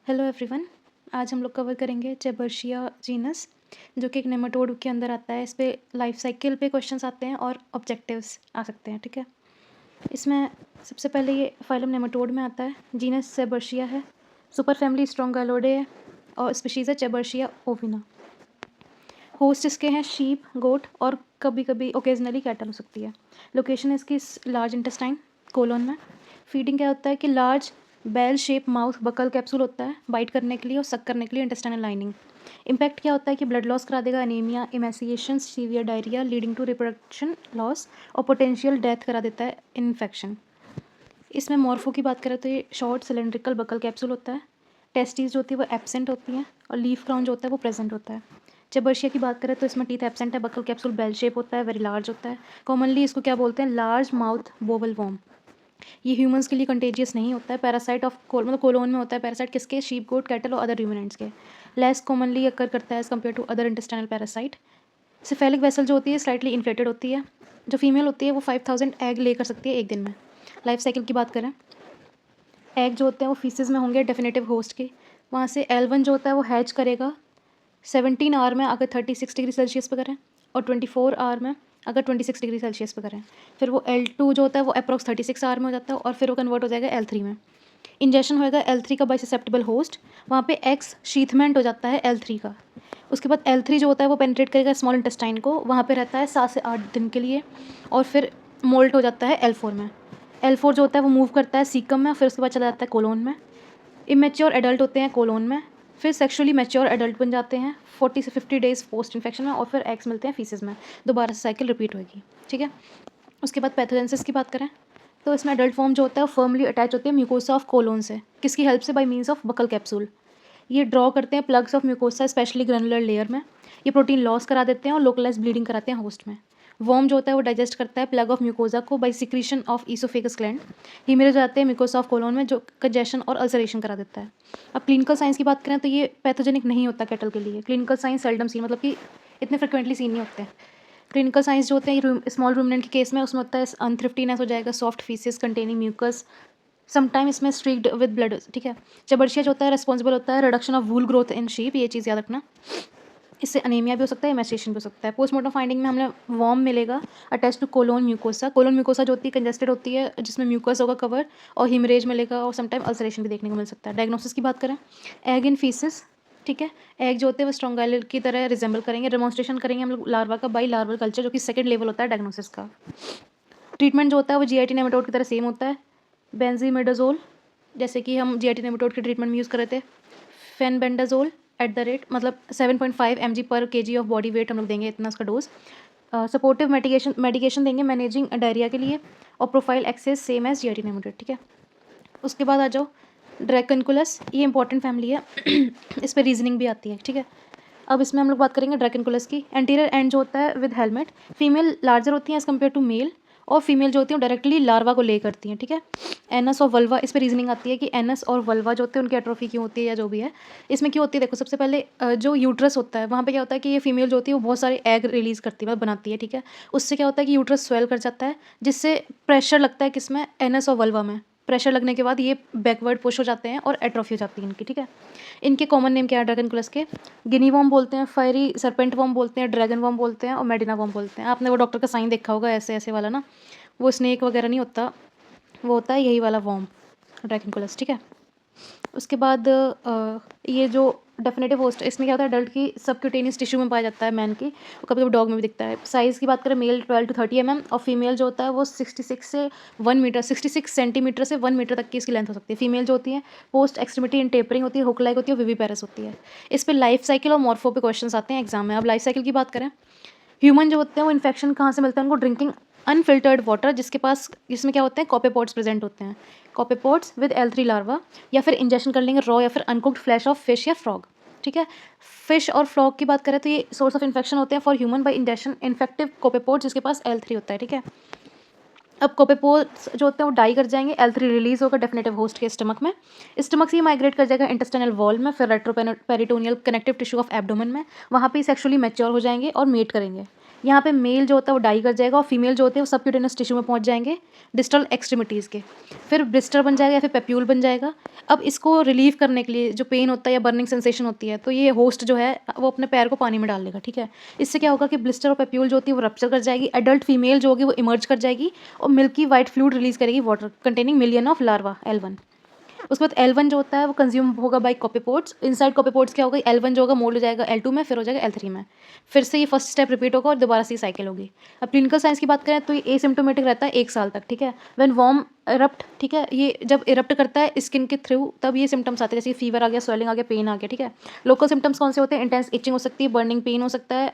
Hello everyone. आज हम लोग कवर करेंगे चेबर्शिया जीनस, जो कि एक नेमाटोड के अंदर आता है। इस पे लाइफ साइकिल पे क्वेश्चंस आते हैं और ऑब्जेक्टिव्स आ सकते हैं। ठीक है, इसमें सबसे पहले ये फाइलम नेमाटोड में आता है। जीनस चेबर्शिया है, सुपर फैमिली स्ट्रोंगालोडे है और स्पीशीज़ है चेबर्शिया ओविना। होस्ट इसके हैं शीप, गोट और कभी कभी ओकेजनली कैटल हो सकती है। लोकेशन इसकी लार्ज इंटेस्टाइन कोलोन में। फीडिंग क्या होता है कि large bell shape mouth buccal capsule होता है बाइट करने के लिए और सक करने के लिए इंटेस्टाइनल लाइनिंग। इम्पैक्ट क्या होता है कि ब्लड लॉस करा देगा, anaemia, emaciation, severe diarrhoea leading to reproduction loss और पोटेंशियल डेथ करा देता है इन्फेक्शन। इसमें मॉर्फो की बात करें तो ये शॉर्ट सिलेंड्रिकल बकल कैप्सूल होता है। टेस्टीज जो होती है वो एब्सेंट होती हैं और लीफ क्राउन जो होता है वो प्रेजेंट होता है। चेबर्शिया की बात करें तो इसमें टीथ एब्सेंट है, बकल कैप्सूल बेल शेप होता है, वेरी लार्ज होता है। कॉमनली इसको क्या बोलते हैं, लार्ज माउथ बोवल वॉर्म। ये ह्यूमंस के लिए कंटेजियस नहीं होता है। पैरासाइट ऑफ मतलब कोलोन में होता है। पैरासाइट किसके, शीप, गोट, कैटल और अदर रूमिनेंट्स के। लेस कॉमनली अकर करता है as compared to other intestinal parasite. Cephalic vessel जो होती है स्लाइटली इन्फ्लेटेड होती है। जो फीमेल होती है वो 5000 एग ले कर सकती है एक दिन में। लाइफ साइकिल की बात करें, एग जो होते हैं वो फीसिस में होंगे डेफिनेटिव होस्ट के। वहाँ से L1 जो होता है वो हैच करेगा 17 आवर में अगर 36 डिग्री सेल्सियस पे करें, और 24 आवर में अगर 26 डिग्री सेल्सियस पे करें। फिर वो L2 जो होता है वो अप्रॉक्स 36 आवर में हो जाता है और फिर वो कन्वर्ट हो जाएगा L3 में। इंजेक्शन होएगा L3 का बाई ससेप्टेबल होस्ट। वहाँ पे एक्स शीथमेंट हो जाता है L3 का। उसके बाद L3 जो होता है वो पेनिट्रेट करेगा स्मॉल इंटेस्टाइन को, वहाँ पे रहता है 7 से 8 दिन के लिए और फिर मोल्ट हो जाता है L4 में। L4 जो होता है वो मूव करता है सीकम में, फिर उसके बाद चला जाता है कोलोन में। इमेच्योर एडल्ट होते हैं कोलोन में, फिर सेक्सुअली मैच्योर एडल्ट बन जाते हैं 40 से 50 डेज पोस्ट इन्फेक्शन में और फिर एग्स मिलते हैं फीसिस में। दोबारा से साइकिल रिपीट होगी। ठीक है, उसके बाद पैथोजेंसिस की बात करें तो इसमें एडल्ट फॉर्म जो होता है वो फर्मली अटैच होती है म्यूकोसा ऑफ कोलोन से। किसकी हेल्प से, bye means of buccal capsule. ये ड्रॉ करते हैं plugs of mucosa specially granular layer में। ये प्रोटीन लॉस करा देते हैं और लोकलाइज ब्लीडिंग कराते हैं होस्ट में। वॉर्म जो होता है वो डाइजेस्ट करता है प्लग ऑफ म्यूकोसा को by secretion of oesophagus gland. Haemorrhage हो जाते हैं म्यूकोसा ऑफ कोलोन में जो कंजेशन और अल्सरेशन करा देता है। अब क्लिनिकल साइंस की बात करें तो ये पैथोजेनिक नहीं होता कैटल के लिए। क्लिनिकल साइंस सेल्डम सीन, मतलब कि इतने फ्रिक्वेंटली सीन नहीं होते हैं। क्लिनिकल साइंस जो होते हैं स्मॉल रूमिनेंट के केस में उसमें होता है अनथ्रिफ्टीनेस हो जाएगा, soft faeces containing mucus, sometime इसमें स्ट्रीक्ड विद ब्लड। ठीक है, चबर्शिया जो होता है रिस्पॉन्सिबल होता है reduction of wool growth in sheep, ये चीज़ याद रखना। इससे अनीमिया भी हो सकता है, एमेसिएशन भी हो सकता है। पोस्टमार्टम फाइंडिंग में हमें वॉर्म मिलेगा attach to colon mucosa. Colon mucosa जो होती है कंजेस्टेड होती है जिसमें म्यूकस होगा कवर, और हिमरेज मिलेगा और समटाइम अल्सरेशन भी देखने को मिल सकता है। डायग्नोसिस की बात करें, एग इन फीसिस। ठीक है, एग जो होते हैं वो स्ट्रोंगाइलर की तरह रिजेंबल करेंगे। डेमोन्स्ट्रेशन करेंगे हम लोग लार्वा का बाई लार्वल कल्चर, जो कि सेकंड लेवल होता है डायग्नोसिस का। ट्रीटमेंट जो होता है वो जीआईटी नेमाटोड की तरह सेम होता है। बेंजीमेडाजोल, जैसे कि हम जीआईटी नेमाटोड के ट्रीटमेंट में यूज़ कर रहे थे। फेनबेंडाजोल एट द रेट मतलब 7.5 mg पर kg ऑफ बॉडी वेट हम लोग देंगे, इतना उसका डोज। सपोर्टिव मेडिकेशन देंगे मैनेजिंग डायरिया के लिए, और prophylaxis same as GIT nematode. ठीक है, उसके बाद आ जाओ ड्रैकनकुलस। ये इंपॉर्टेंट फैमिली है इस पर रीजनिंग भी आती है। ठीक है, अब इसमें हम लोग बात करेंगे ड्रैकनकुलस की। एंटीरियर एंड जो होता है विद हेलमेट। फीमेल लार्जर होती हैं एज कम्पेयर टू मेल, और फीमेल जो होती हैं डायरेक्टली लार्वा को ले करती हैं। ठीक है, एनस और वल्वा, इस पर रीजनिंग आती है कि एनस और वल्वा जो होते हैं उनकी एट्रोफी क्यों होती है या जो भी है। इसमें क्यों होती है, देखो सबसे पहले जो यूट्रस होता है वहाँ पे क्या होता है कि ये फीमेल जो होती है वो बहुत सारे एग रिलीज करती है, मतलब बनाती है। ठीक है, उससे क्या होता है कि यूट्रस स्वेल कर जाता है, जिससे प्रेशर लगता है किसमें, एनस और वल्वा में। प्रेशर लगने के बाद ये बैकवर्ड पुश हो जाते हैं और एट्रोफी हो जाती है इनकी। ठीक है, इनके कॉमन नेम क्या है ड्रैगनकुलस के, गिनी वॉर्म बोलते हैं, फायरी सरपेंट वॉर्म बोलते हैं, ड्रैगन वॉर्म बोलते हैं और मेडिना वॉर्म बोलते हैं। आपने वो डॉक्टर का साइन देखा होगा ऐसे ऐसे वाला ना, वो स्नेक वगैरह नहीं होता, वो होता है यही वाला वॉर्म, ड्रैगनकुलस। ठीक है, उसके बाद ये जो डेफिनेटिव होस्ट, इसमें क्या होता है अडल्ट की सबक्यूटेनियस टिश्यू में पाया जाता है मैन की, और कभी कभी डॉग में भी दिखता है। साइज़ की बात करें मेल 12 to 30 mm और फीमेल जो होता है वो 66 से 1 मीटर 66 सेंटीमीटर से 1 मीटर तक की इसकी लेंथ हो सकती है। फीमेल जो होती है पोस्ट एक्सट्रीमिटी इन टेपरिंग होती है, हुक लाइक होती है, विवी पैरस होती है। इस पर लाइफ साइकिल और मॉर्फो पे क्वेश्चन आते हैं एग्जाम में। अब लाइफ साइकिल की बात करें, ह्यूमन जो होते हैं वो इन्फेक्शन कहाँ से मिलता है उनको, ड्रिंकिंग अनफिल्टर्ड वाटर जिसमें क्या होते हैं कॉपेपॉड्स प्रेजेंट होते हैं, कॉपेपॉड्स विद L3 लार्वा, या फिर इंजेक्शन कर लेंगे रॉ या फिर अनकुक्ड फ्लैश ऑफ फिश या फ्रॉग। ठीक है, फिश और फ्रॉग की बात करें तो ये सोर्स ऑफ इन्फेक्शन होते हैं for human by injection infective copepod जिसके पास L3 होता है। ठीक है, अब कोपेपोड्स जो होते हैं वो डाई कर जाएंगे, L3 रिलीज होगा डेफिनेटिव होस्ट के स्टमक में। स्टमक से ही माइग्रेट कर जाएगा इंटेस्टाइनल वॉल में, फिर retroperitoneal connective tissue of abdomen में, वहाँ पे सेक्सुअली मैच्योर हो जाएंगे और मेट करेंगे। यहाँ पे मेल जो होता है वो डाई कर जाएगा और फीमेल जो होते हैं वो सबक्यूटेनियस टिश्यू में पहुँच जाएंगे डिस्टल एक्सट्रीमिटीज़ के। फिर ब्लिस्टर बन जाएगा या फिर पेप्यूल बन जाएगा। अब इसको रिलीव करने के लिए जो पेन होता है या बर्निंग सेंसेशन होती है, तो ये होस्ट जो है वो अपने पैर को पानी में डाल लेगा, ठीक है। इससे क्या होगा कि ब्लिस्टर और पेप्यूल जो होती है वो रप्चर कर जाएगी, एडल्ट फीमेल जो होगी वो इमर्ज कर जाएगी और मिल्की वाइट फ्लूइड रिलीज करेगी water containing million of larva L1। उसके बाद L1 जो होता है वो कंज्यूम होगा बाय कॉपीपोर्ट्स। इनसाइड कॉपीपोर्ट्स क्या होगा, L1 जो होगा मोल्ड हो जाएगा L2 में, फिर हो जाएगा L3 में। फिर से ये फर्स्ट स्टेप रिपीट होगा और दोबारा से ये साइकिल होगी। अब क्लिनिकल साइंस की बात करें तो ये एसिम्प्टोमेटिक रहता है 1 साल तक, ठीक है। व्हेन वॉर्म इरप्ट, ठीक है, ये जब इरप्ट करता है स्किन के थ्रू तब ये सिम्टम्स आते हैं, जैसे फीवर आ गया, स्वेलिंग आ गया, पेन आ गया, ठीक है। लोकल सिम्टम्स कौन से होते हैं, इंटेंस इचिंग हो सकती है, बर्निंग पेन हो सकता है,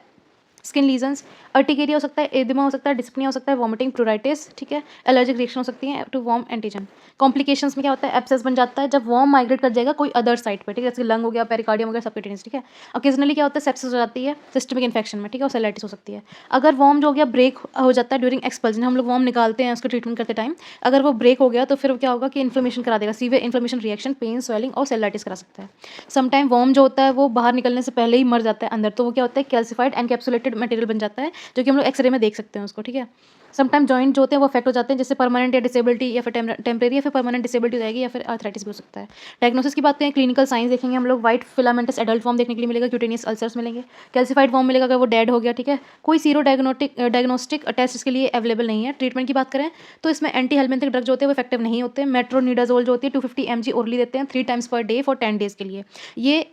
स्किन लीजन्स, अर्टिकेरिया हो सकता है, एडिमा हो सकता है, डिस्पनिया हो सकता है, वॉमिटिंग, प्लूराइटिस, ठीक है, एलर्जिक रिएक्शन हो सकती है टू वार्म एंटीजन। कॉम्प्लिकेशंस में क्या होता है, एब्सेस बन जाता है जब वार्म माइग्रेट कर जाएगा कोई अदर साइट पे, ठीक है, जैसे लंग हो गया, पेरिकार्डियम हो गया, सबक्यूटेनियस, ठीक है। ओकेजनली क्या होता है, सेप्सिस हो जाती है सिस्टमिक इन्फेक्शन में, ठीक है, और सेलाइटिस हो सकती है। अगर वार्म जो हो गया ब्रेक हो जाता है ड्यूरिंग एक्सपल्जन, हम लोग वार्म निकालते हैं उसको ट्रीटमेंट करते टाइम, अगर वो ब्रेक हो गया तो फिर क्या होगा कि इन्फ्लेमेशन करा देगा, severe inflammation reaction, pain, swelling और सेलाइटिस करा सकता है। समटाइम वार्म जो होता है वो बाहर निकलने से पहले ही मर जाता है अंदर, तो वो क्या होता है, कैल्सिफाइड एनकैप्सुलेटेड मटेरियल बन जाता है, जो कि हम लोग एक्सरे में देख सकते हैं उसको, ठीक है। समटाइम जॉइंट जो होते हैं वो अफेक्ट हो जाते हैं, जैसे परमानेंट या डिसेबिलिटी या फिर टेम्परेरी या फिर परमानेंट डिसेबिलिटी हो जाएगी या फिर आर्थराइटिस भी हो सकता है। डायग्नोसिस की बात करें, क्लिनिकल साइंस देखेंगे हम लोग, व्हाइट फिलामेंटस एडल्ट फॉर्म देखने के लिए मिलेगा, क्यूटेनियस अल्सर्स मिलेंगे, कैल्सिफाइड फॉर्म मिलेगा अगर वो डेड हो गया, ठीक है। कोई सीरो डायग्नोस्टिक टेस्ट इसके लिए अवेलेबल नहीं है। ट्रीटमेंट की बात करें तो इसमें एंटी हेलमिंथिक ड्रग जो होते हैं वो इफेक्टिव नहीं होते। मेट्रोनिडाजोल जो होती है 250 mg ओरली देते हैं 3 times per day for 10 days के लिए। ये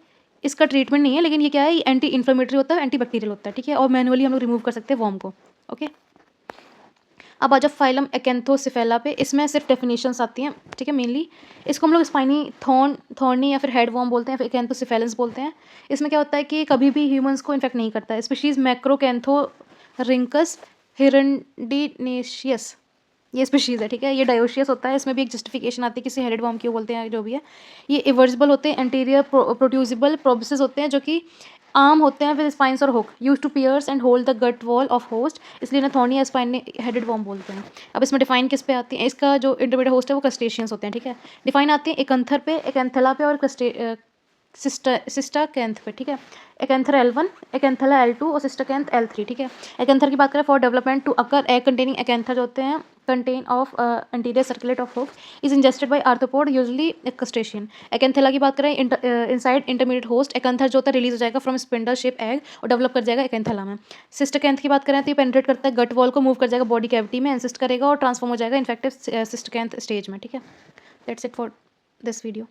इसका ट्रीटमेंट नहीं है, लेकिन ये क्या है, एंटी इन्फ्लेमेटरी होता है, एंटी बैक्टीरियल होता है, ठीक है, और मैनुअली हम लोग रिमूव कर सकते हैं वॉर्म को। ओके, अब आ जाओ फाइलम एकैंथोसिफेला पे। इसमें सिर्फ डेफिनेशंस आती हैं, ठीक है। मेनली इसको हम लोग स्पाइनी थॉर्नी या फिर हेड वॉर्म बोलते हैं, फिर एकैंथोसिफेलेंस बोलते हैं। इसमें क्या होता है कि कभी भी ह्यूमंस को इन्फेक्ट नहीं करता है। स्पीशीज मैक्रोकैंथोरिंकस हिरंडिनेशियस ये स्पीशीज़ है, ठीक है। ये डायोशियस होता है, इसमें भी एक जस्टिफिकेशन आती है किसी हेडेड वॉर्म क्यों बोलते हैं, जो भी है। ये इवर्जिबल होते हैं, एंटीरियर प्रोड्यूसिबल प्रोबिसेस होते हैं जो कि आम होते हैं विद स्पाइंस और hook, use to pierce and hold the gut wall of host, इसलिए इन्हें थॉर्नी या स्पाइन हेडेड वॉर्म बोलते हैं। अब इसमें डिफाइन किस पे आती है, इसका जो इंटरमीडिएट होस्ट है वो क्रस्टेशियंस होते हैं, ठीक है। डिफाइन आती है एकंथर पे, एकैंथेला पे और सिस्टाकैंथ पे, ठीक है। एकैंथर L1, एकैंथेला L2 और सिस्टाकैंथ L3, ठीक है। एकैंथर की बात करें, for development to occur egg containing acanthor जो होते हैं contain of anterior circulate of hook is ingested by arthropod usually crustacean. Acanthella की बात करें, इनसाइड इंटरमीडिएट होस्ट एकैंथर जो होता है रिलीज हो जाएगा फ्रॉम स्पिंडल शेप एग और डेवलप कर जाएगा एकैंथेला में। सिस्टाकैंथ की बात करें तो ये पेनिट्रेट करता है गट वॉल को, मूव कर जाएगा बॉडी कैविटी में, इंसिस्ट करेगा और ट्रांसफॉर्म हो जाएगा इन्फेक्टिव सिस्टाकैंथ स्टेज में, ठीक है। That's it for this video.